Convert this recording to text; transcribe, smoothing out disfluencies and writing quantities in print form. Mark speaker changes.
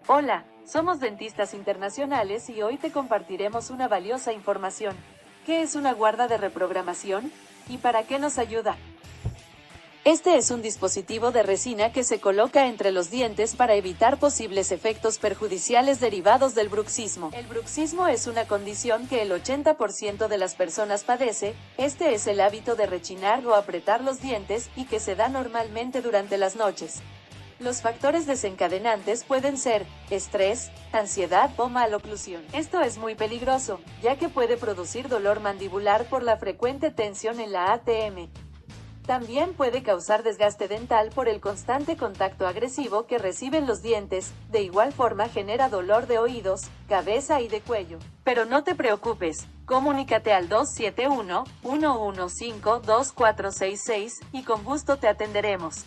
Speaker 1: Hola, somos dentistas internacionales y hoy te compartiremos una valiosa información. ¿Qué es una guarda de reprogramación? ¿Y para qué nos ayuda? Este es un dispositivo de resina que se coloca entre los dientes para evitar posibles efectos perjudiciales derivados del bruxismo. El bruxismo es una condición que el 80% de las personas padece. Este es el hábito de rechinar o apretar los dientes y que se da normalmente durante las noches. Los factores desencadenantes pueden ser estrés, ansiedad o maloclusión. Esto es muy peligroso, ya que puede producir dolor mandibular por la frecuente tensión en la ATM. También puede causar desgaste dental por el constante contacto agresivo que reciben los dientes. De igual forma genera dolor de oídos, cabeza y de cuello. Pero no te preocupes, comunícate al 271-115-2466 y con gusto te atenderemos.